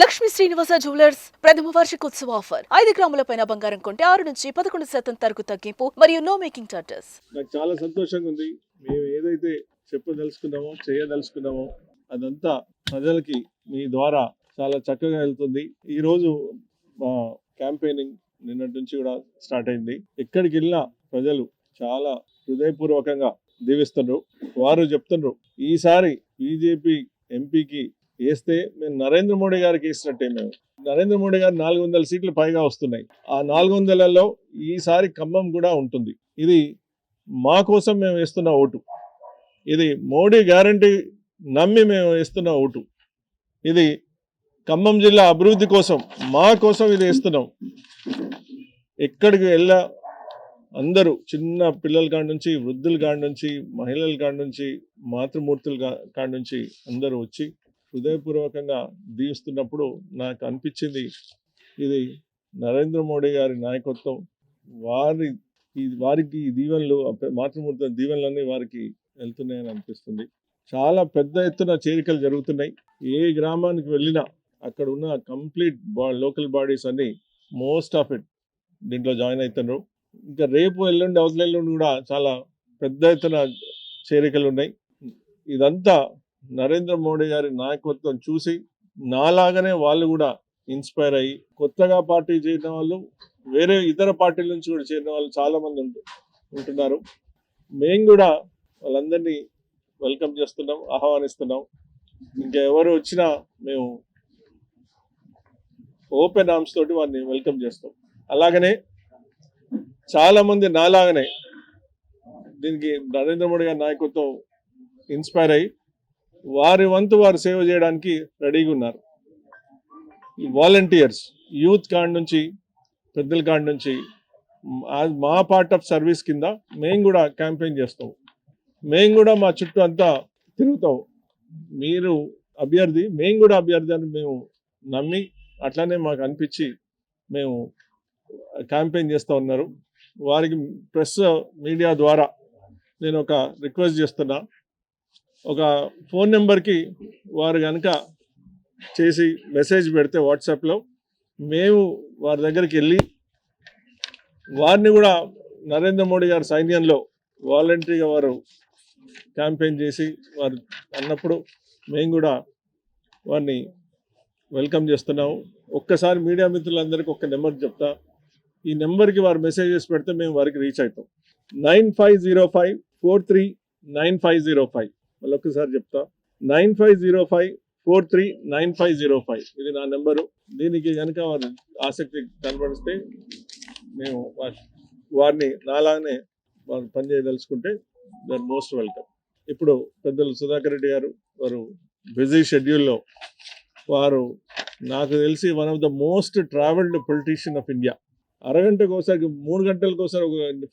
Lakshmi Srinivasa jewellers ప్రథమ వార్షికోత్సవ offer 5 గ్రాముల పైన బంగారం కొంటే 6 నుంచి 11% తరకు తగ్గింపు మరియు నో మేకింగ్ చార్జెస్. నాకు చాలా సంతోషంగా ఉంది. మేము ఏదైతే చెప్పదలుచుకున్నామో చేయదలుచుకున్నామో అదంతా ప్రజలకి మీ ద్వారా చాలా చక్కగా వెళ్తుంది. ఈరోజు మా క్యాంపెయినింగ్ నిన్నటి నుంచి కూడా స్టార్ట్ అయింది. ఎక్కడికి వెళ్ళినా ప్రజలు చాలా హృదయపూర్వకంగా దీవిస్తున్నారు. వారు చెప్తున్నారు ఈసారి బీజేపీ ఎంపీకి వేస్తే మేము నరేంద్ర మోడీ గారికి వేసినట్టే. మేము నరేంద్ర మోడీ గారు 400 సీట్లు పైగా వస్తున్నాయి. ఆ 400లలో ఈసారి ఖమ్మం కూడా ఉంటుంది. ఇది మా కోసం మేము వేస్తున్న ఓటు. ఇది మోడీ గ్యారంటీ నమ్మి మేము వేస్తున్న ఓటు. ఇది ఖమ్మం జిల్లా అభివృద్ధి కోసం మా కోసం ఇది వేస్తున్నాం. ఎక్కడికి వెళ్ళా అందరూ చిన్న పిల్లల కాడ నుంచి వృద్ధుల కాడ నుంచి మహిళల కాడ నుంచి మాతృమూర్తుల కాడ నుంచి అందరూ వచ్చి హృదయపూర్వకంగా దీవిస్తున్నప్పుడు నాకు అనిపించింది ఇది నరేంద్ర మోడీ గారి నాయకత్వం. వారికి ఈ దీవెనలు మాతృమూర్తుల దీవెనలన్నీ వారికి వెళ్తున్నాయని అనిపిస్తుంది. చాలా పెద్ద ఎత్తున చేరికలు జరుగుతున్నాయి. ఏ గ్రామానికి వెళ్ళినా అక్కడ ఉన్న కంప్లీట్ లోకల్ బాడీస్ అన్ని మోస్ట్ ఆఫ్ ఇట్ దీంట్లో జాయిన్ అవుతున్నారు. ఇంకా రేపు ఎల్లుండి అవతల ఎల్లుండి కూడా చాలా పెద్ద ఎత్తున చేరికలు ఉన్నాయి. ఇదంతా నరేంద్ర మోడీ గారి నాయకత్వం చూసి నాలాగానే వాళ్ళు కూడా ఇన్స్పైర్ అయ్యి కొత్తగా పార్టీ చేరిన వాళ్ళు వేరే ఇతర పార్టీల నుంచి కూడా చేరిన వాళ్ళు చాలా మంది ఉంటున్నారు. మేము కూడా వాళ్ళందరినీ వెల్కమ్ చేస్తున్నాం, ఆహ్వానిస్తున్నాం. ఇంకా ఎవరు వచ్చినా మేము ఓపెన్ ఆర్మ్స్ తోటి వారిని వెల్కమ్ చేస్తాం. అలాగనే చాలా మంది నాలాగనే దీనికి నరేంద్ర మోడీ గారి నాయకత్వం ఇన్స్పైర్ అయ్యి వారి వంతు వారు సేవ చేయడానికి రెడీగా ఉన్నారు. ఈ వాలంటీర్స్ యూత్ కాడ నుంచి పెద్దల కాడ నుంచి మా పార్ట్ ఆఫ్ సర్వీస్ కింద మేము కూడా క్యాంపెయిన్ చేస్తాం. మేము కూడా మా చుట్టూ అంతా తిరుగుతాం. మీరు అభ్యర్థి, మేము కూడా అభ్యర్థి అని మేము నమ్మి అట్లానే మాకు అనిపించి మేము క్యాంపెయిన్ చేస్తూ ఉన్నారు. వారికి ప్రెస్ మీడియా ద్వారా నేను ఒక రిక్వెస్ట్ చేస్తున్నా. ఒక ఫోన్ నెంబర్కి వారు కనుక చేసి మెసేజ్ పెడితే వాట్సాప్లో మేము వారి దగ్గరికి వెళ్ళి వారిని కూడా నరేంద్ర మోడీ గారి సైన్యంలో వాలంటరీగా వారు క్యాంపెయిన్ చేసి వారు అన్నప్పుడు మేము కూడా వారిని వెల్కమ్ చేస్తున్నాము. ఒక్కసారి మీడియా మిత్రులందరికీ ఒక నెంబర్ చెప్తా. ఈ నెంబర్కి వారు మెసేజెస్ పెడితే మేము వారికి రీచ్ అవుతాం. 9505439505. మళ్ళీ ఒక్కసారి చెప్తా, 9505439505. ఇది నా నెంబరు. దీనికి కనుక వారు ఆసక్తి కనబడిస్తే మేము వారిని నాలాగానే వారు పనిచేయదలుచుకుంటే దర్ మోస్ట్ వెల్కమ్. ఇప్పుడు పెద్దలు సుధాకర్ రెడ్డి గారు వారు బిజీ షెడ్యూల్లో వారు నాకు తెలిసి one of the most travelled politician of India. అరగంటకు ఒకసారి 3 గంటలకు ఒకసారి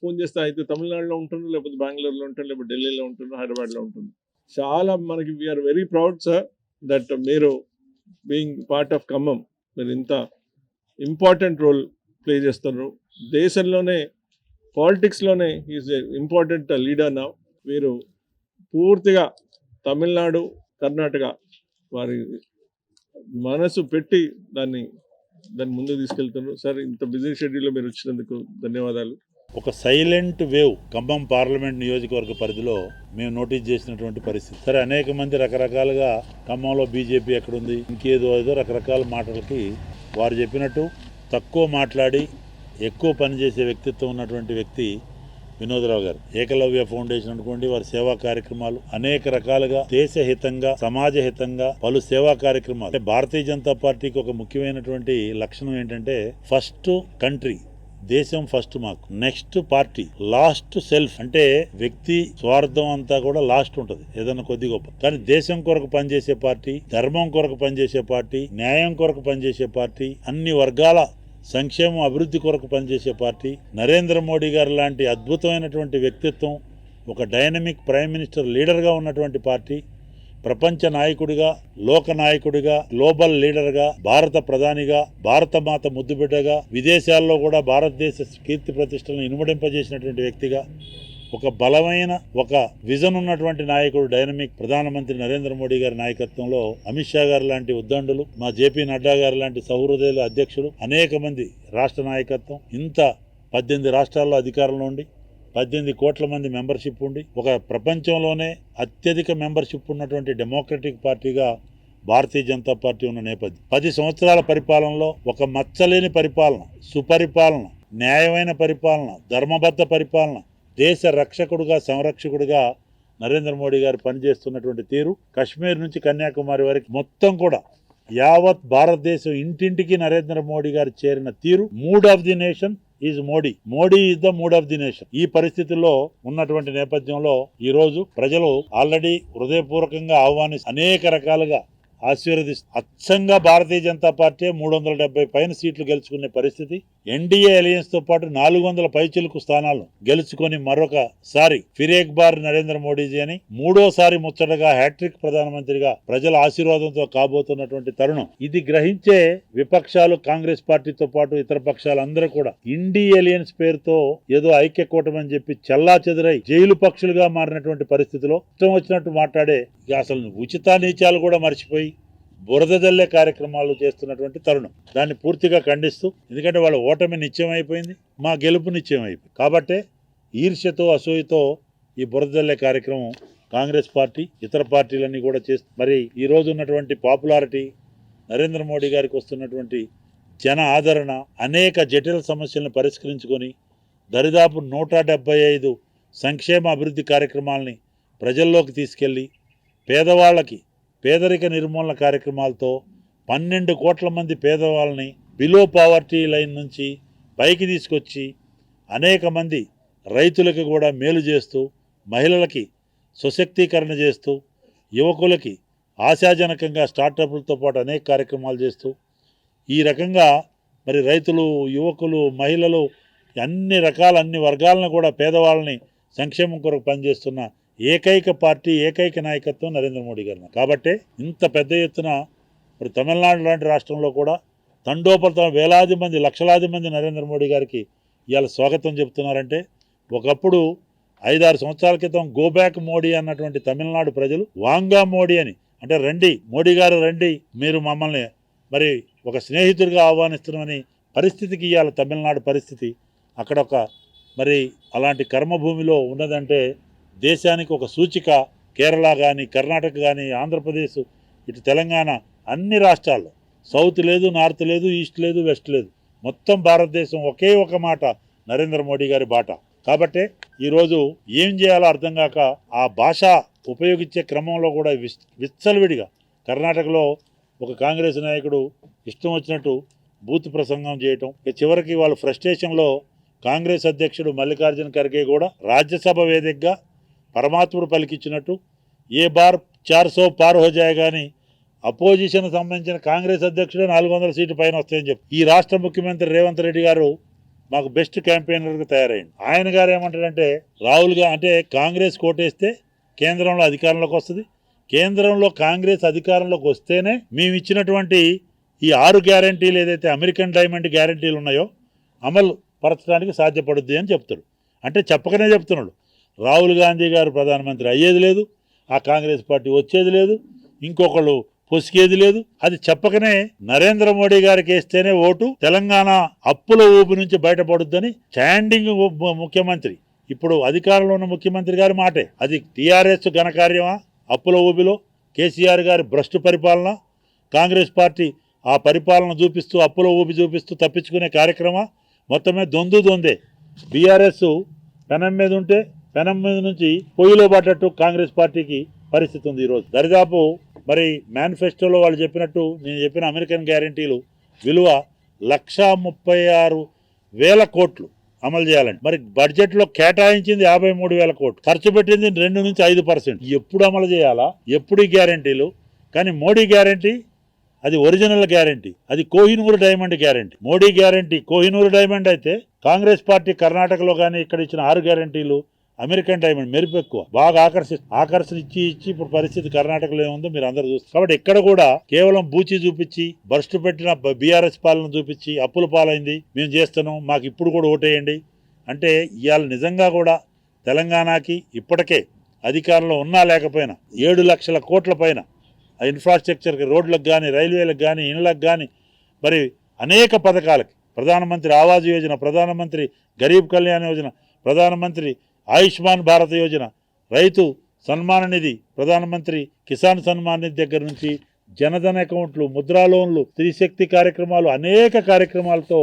ఫోన్ చేస్తే అయితే తమిళనాడులో ఉంటున్నారు, లేకపోతే బెంగళూరులో ఉంటున్నారు, లేకపోతే ఢిల్లీలో ఉంటున్నారు, హైదరాబాద్లో ఉంటున్నారు. చాలా మనకి we're very proud sir that మీరు బీయింగ్ పార్ట్ ఆఫ్ ఖమ్మం మీరు ఇంత ఇంపార్టెంట్ రోల్ ప్లే చేస్తున్నారు. దేశంలోనే పాలిటిక్స్లోనే ఈజ్ ఎ ఇంపార్టెంట్ లీడర్ నా. మీరు పూర్తిగా తమిళనాడు, కర్ణాటక వారి మనసు పెట్టి దాన్ని ముందుకు తీసుకెళ్తున్నారు. సార్ ఇంత బిజీ షెడ్యూల్లో మీరు వచ్చినందుకు ధన్యవాదాలు. ఒక సైలెంట్ వేవ్ ఖమ్మం పార్లమెంట్ నియోజకవర్గ పరిధిలో మేము నోటీస్ చేసినటువంటి పరిస్థితి. సరే, అనేక మంది రకరకాలుగా ఖమ్మంలో బీజేపీ ఎక్కడుంది, ఇంకేదో ఏదో రకరకాల మాటలకి వారు చెప్పినట్టు తక్కువ మాట్లాడి ఎక్కువ పనిచేసే వ్యక్తిత్వం ఉన్నటువంటి వ్యక్తి వినోదరావు గారు. ఏకలవ్య ఫౌండేషన్ అనుకోండి, వారి సేవా కార్యక్రమాలు అనేక రకాలుగా దేశహితంగా సమాజహితంగా పలు సేవా కార్యక్రమాలు. భారతీయ జనతా పార్టీకి ఒక ముఖ్యమైనటువంటి లక్షణం ఏంటంటే ఫస్ట్ కంట్రీ, దేశం ఫస్ట్, మాకు నెక్స్ట్ పార్టీ, లాస్ట్ సెల్ఫ్. అంటే వ్యక్తి స్వార్థం అంతా కూడా లాస్ట్ ఉంటుంది ఏదన్నా కొద్ది గొప్ప, కానీ దేశం కొరకు పనిచేసే పార్టీ, ధర్మం కొరకు పనిచేసే పార్టీ, న్యాయం కొరకు పనిచేసే పార్టీ, అన్ని వర్గాల సంక్షేమం అభివృద్ధి కొరకు పనిచేసే పార్టీ. నరేంద్ర మోడీ గారు లాంటి అద్భుతమైనటువంటి వ్యక్తిత్వం, ఒక డైనమిక్ ప్రైమ్ మినిస్టర్ లీడర్గా ఉన్నటువంటి పార్టీ, ప్రపంచ నాయకుడిగా, లోక నాయకుడిగా, గ్లోబల్ లీడర్గా, భారత ప్రధానిగా, భారత మాత ముద్దుబిడ్డగా, విదేశాల్లో కూడా భారతదేశ కీర్తి ప్రతిష్టలను ఇనుమడింపజేసినటువంటి వ్యక్తిగా ఒక బలమైన ఒక విజన్ ఉన్నటువంటి నాయకుడు, డైనమిక్ ప్రధానమంత్రి నరేంద్ర మోడీ గారి నాయకత్వంలో అమిత్ షా గారు లాంటి ఉద్దండులు, మా జేపీ నడ్డా గారు లాంటి సహృదయులు అధ్యక్షులు, అనేక మంది రాష్ట్ర నాయకత్వం, ఇంత 18 రాష్ట్రాల్లో అధికారంలో ఉండి 18 కోట్ల మంది మెంబర్షిప్ ఉండి ఒక ప్రపంచంలోనే అత్యధిక మెంబర్షిప్ ఉన్నటువంటి డెమోక్రటిక్ పార్టీగా భారతీయ జనతా పార్టీ ఉన్న నేపథ్యం, 10 సంవత్సరాల పరిపాలనలో ఒక మచ్చలేని పరిపాలన, సుపరిపాలన, న్యాయమైన పరిపాలన, ధర్మబద్ధ పరిపాలన, దేశ రక్షకుడుగా సంరక్షకుడుగా నరేంద్ర మోడీ గారు పనిచేస్తున్నటువంటి తీరు, కశ్మీర్ నుంచి కన్యాకుమారి వరకు మొత్తం కూడా యావత్ భారతదేశం ఇంటింటికి నరేంద్ర మోడీ గారు చేరిన తీరు, mood of the nation is Modi, Modi is the mood of the nation. ఈ పరిస్థితుల్లో ఉన్నటువంటి నేపథ్యంలో ఈ రోజు ప్రజలు ఆల్రెడీ హృదయపూర్వకంగా ఆహ్వానిస్తూ అనేక రకాలుగా ఆశీర్వదిస్తూ అచ్చంగా భారతీయ జనతా పార్టీ 370 పైన సీట్లు గెలుచుకునే పరిస్థితి, ఎన్డీఏ అలయన్స్ తో పాటు 400 పైచిలుకు స్థానాలను గెలుచుకొని మరొకసారి ఫిరేక్ బార్ నరేంద్ర మోడీజీ అని మూడోసారి ముచ్చటగా హ్యాట్రిక్ ప్రధానమంత్రిగా ప్రజల ఆశీర్వాదంతో కాబోతున్నటువంటి తరుణం. ఇది గ్రహించే విపక్షాలు, కాంగ్రెస్ పార్టీతో పాటు ఇతర పక్షాలందరూ కూడా ఇండీ అలయన్స్ పేరుతో ఏదో ఐక్య కూటమని చెప్పి చెల్లా చెదురై జైలు పక్షులుగా మారినటువంటి పరిస్థితిలో ఇష్టం వచ్చినట్టు మాట్లాడే, అసలు ఉచిత నీచాలు కూడా మర్చిపోయి బురద జల్లే కార్యక్రమాలు చేస్తున్నటువంటి తరుణం. దాన్ని పూర్తిగా ఖండిస్తూ, ఎందుకంటే వాళ్ళ ఓటమి నిశ్చయం అయిపోయింది, మా గెలుపు నిశ్చయం అయిపోయింది. కాబట్టే ఈర్ష్యతో అసూయతో ఈ బురద జల్లే కార్యక్రమం కాంగ్రెస్ పార్టీ ఇతర పార్టీలన్నీ కూడా చేస్తూ, మరి ఈ రోజు ఉన్నటువంటి పాపులారిటీ, నరేంద్ర మోడీ గారికి వస్తున్నటువంటి జన ఆదరణ, అనేక జటిల సమస్యలను పరిష్కరించుకొని దరిదాపు 175 సంక్షేమ అభివృద్ధి కార్యక్రమాలని ప్రజల్లోకి తీసుకెళ్లి పేదవాళ్ళకి పేదరిక నిర్మూలన కార్యక్రమాలతో 12 కోట్ల మంది పేదవాళ్ళని బిలో పావర్టీ లైన్ నుంచి పైకి తీసుకొచ్చి అనేక మంది రైతులకు కూడా మేలు చేస్తూ, మహిళలకి సశక్తీకరణ చేస్తూ, యువకులకి ఆశాజనకంగా స్టార్టప్లతో పాటు అనేక కార్యక్రమాలు చేస్తూ, ఈ రకంగా మరి రైతులు, యువకులు, మహిళలు అన్ని వర్గాలను కూడా పేదవాళ్ళని సంక్షేమం కొరకు పనిచేస్తున్న ఏకైక పార్టీ, ఏకైక నాయకత్వం నరేంద్ర మోడీ గారు. కాబట్టే ఇంత పెద్ద ఎత్తున మరి తమిళనాడు లాంటి రాష్ట్రంలో కూడా తండోపతంగా వేలాది మంది, లక్షలాది మంది నరేంద్ర మోడీ గారికి ఇవాళ స్వాగతం చెబుతున్నారంటే, ఒకప్పుడు 5-6 సంవత్సరాల క్రితం గో బ్యాక్ మోడీ అన్నటువంటి తమిళనాడు ప్రజలు వాంగా మోడీ అని, అంటే రండి మోడీ గారు రండి, మీరు మమ్మల్ని మరి ఒక స్నేహితుడిగా ఆహ్వానిస్తున్నామని పరిస్థితికి ఇవాళ తమిళనాడు పరిస్థితి. అక్కడ ఒక మరి అలాంటి కర్మభూమిలో ఉన్నదంటే దేశానికి ఒక సూచిక. కేరళ కానీ, కర్ణాటక కానీ, ఆంధ్రప్రదేశ్, ఇటు తెలంగాణ, అన్ని రాష్ట్రాల్లో సౌత్ లేదు, నార్త్ లేదు, ఈస్ట్ లేదు, వెస్ట్ లేదు, మొత్తం భారతదేశం ఒకే ఒక మాట నరేంద్ర మోడీ గారి బాట. కాబట్టే ఈరోజు ఏం చేయాలో అర్థం కాక ఆ భాష ఉపయోగించే క్రమంలో కూడా విచ్చలవిడిగా కర్ణాటకలో ఒక కాంగ్రెస్ నాయకుడు ఇష్టం వచ్చినట్టు బూత్ ప్రసంగం చేయటం, చివరికి వాళ్ళు ఫ్రస్ట్రేషన్లో కాంగ్రెస్ అధ్యక్షుడు మల్లికార్జున ఖర్గే కూడా రాజ్యసభ వేదికగా పరమాత్ముడు పలికిచ్చినట్టు ఏ బార్ 400 పార్ హో జాయేగా అని అపోజిషన్ సంబంధించిన కాంగ్రెస్ అధ్యక్షుడు 400 సీట్లు పైన వస్తాయని చెప్పి ఈ రాష్ట్ర ముఖ్యమంత్రి రేవంత్ రెడ్డి గారు మాకు బెస్ట్ క్యాంపెయినర్గా తయారైంది. ఆయన గారు ఏమంటారంటే, రాహుల్గా అంటే కాంగ్రెస్ కోటేస్తే కేంద్రంలో అధికారంలోకి వస్తుంది, కేంద్రంలో కాంగ్రెస్ అధికారంలోకి వస్తేనే మేము ఇచ్చినటువంటి ఈ 6 గ్యారంటీలు ఏదైతే అమెరికన్ డైమండ్ గ్యారంటీలు ఉన్నాయో అమలు పరచడానికి సాధ్యపడుద్ది అని చెప్తాడు. అంటే చెప్పకనే చెప్తున్నాడు. రాహుల్ గాంధీ గారు ప్రధానమంత్రి అయ్యేది లేదు, ఆ కాంగ్రెస్ పార్టీ వచ్చేది లేదు, ఇంకొకళ్ళు పొసికేది లేదు. అది చెప్పకనే నరేంద్ర మోడీ గారికి వేస్తేనే ఓటు, తెలంగాణ అప్పుల ఊపి నుంచి బయటపడుద్దని స్టాండింగ్ ముఖ్యమంత్రి, ఇప్పుడు అధికారంలో ఉన్న ముఖ్యమంత్రి గారి మాటే. అది టీఆర్ఎస్ ఘనకార్యమా? అప్పుల ఊబిలో కేసీఆర్ గారి భ్రష్టు పరిపాలన, కాంగ్రెస్ పార్టీ ఆ పరిపాలన చూపిస్తూ అప్పుల ఊబి చూపిస్తూ తప్పించుకునే కార్యక్రమం మొత్తమే దొందే. బీఆర్ఎస్ పెనం మీద ఉంటే పెనం మీద నుంచి పొయ్యిలో పడ్డట్టు కాంగ్రెస్ పార్టీకి పరిస్థితి ఉంది ఈరోజు. దరిదాపు మరి మేనిఫెస్టోలో వాళ్ళు చెప్పినట్టు, నేను చెప్పిన అమెరికన్ గ్యారంటీలు విలువ 136,000 కోట్లు అమలు చేయాలండి. మరి బడ్జెట్లో కేటాయించింది 53,000 కోట్లు, ఖర్చు పెట్టింది 2 నుంచి 5%. ఎప్పుడు అమలు చేయాలా? ఎప్పుడు ఈ గ్యారంటీలు? కానీ మోడీ గ్యారంటీ అది ఒరిజినల్ గ్యారంటీ, అది Kohinoor diamond guarantee. Modi guarantee Kohinoor diamond అయితే కాంగ్రెస్ పార్టీ కర్ణాటకలో కానీ ఇక్కడ ఇచ్చిన 6 గ్యారంటీలు అమెరికన్ డైమండ్ మెరుపు ఎక్కువ, బాగా ఆకర్షణ ఇచ్చి ఇప్పుడు పరిస్థితి కర్ణాటకలో ఏముందో మీరు అందరూ చూస్తారు. కాబట్టి ఇక్కడ కూడా కేవలం బూచి చూపించి భ్రష్టు పెట్టిన బీఆర్ఎస్ పాలన చూపించి అప్పుల పాలైంది, మేము చేస్తాను, మాకు ఇప్పుడు కూడా ఓటేయండి అంటే ఇవాళ నిజంగా కూడా తెలంగాణకి ఇప్పటికే అధికారంలో ఉన్నా లేకపోయినా 7 లక్షల కోట్ల పైన ఆ ఇన్ఫ్రాస్ట్రక్చర్కి, రోడ్లకు కానీ, రైల్వేలకు కానీ, ఇళ్ళకు కానీ, మరి అనేక పథకాలకి, ప్రధానమంత్రి ఆవాస్ యోజన, ప్రధానమంత్రి గరీబ్ కళ్యాణ్ యోజన, ప్రధానమంత్రి ఆయుష్మాన్ భారత్ యోజన, రైతు సన్మాన నిధి, ప్రధానమంత్రి కిసాన్ సన్మాన్ నిధి దగ్గర నుంచి జనధన్ అకౌంట్లు, ముద్రా లోన్లు, స్త్రీశక్తి కార్యక్రమాలు, అనేక కార్యక్రమాలతో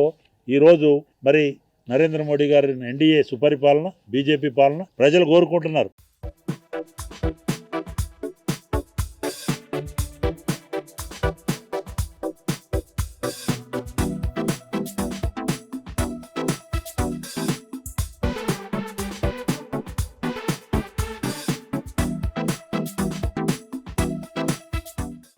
ఈరోజు మరి నరేంద్ర మోడీ గారి ఎన్డీఏ సుపరిపాలన, బీజేపీ పాలన ప్రజలు కోరుకుంటున్నారు.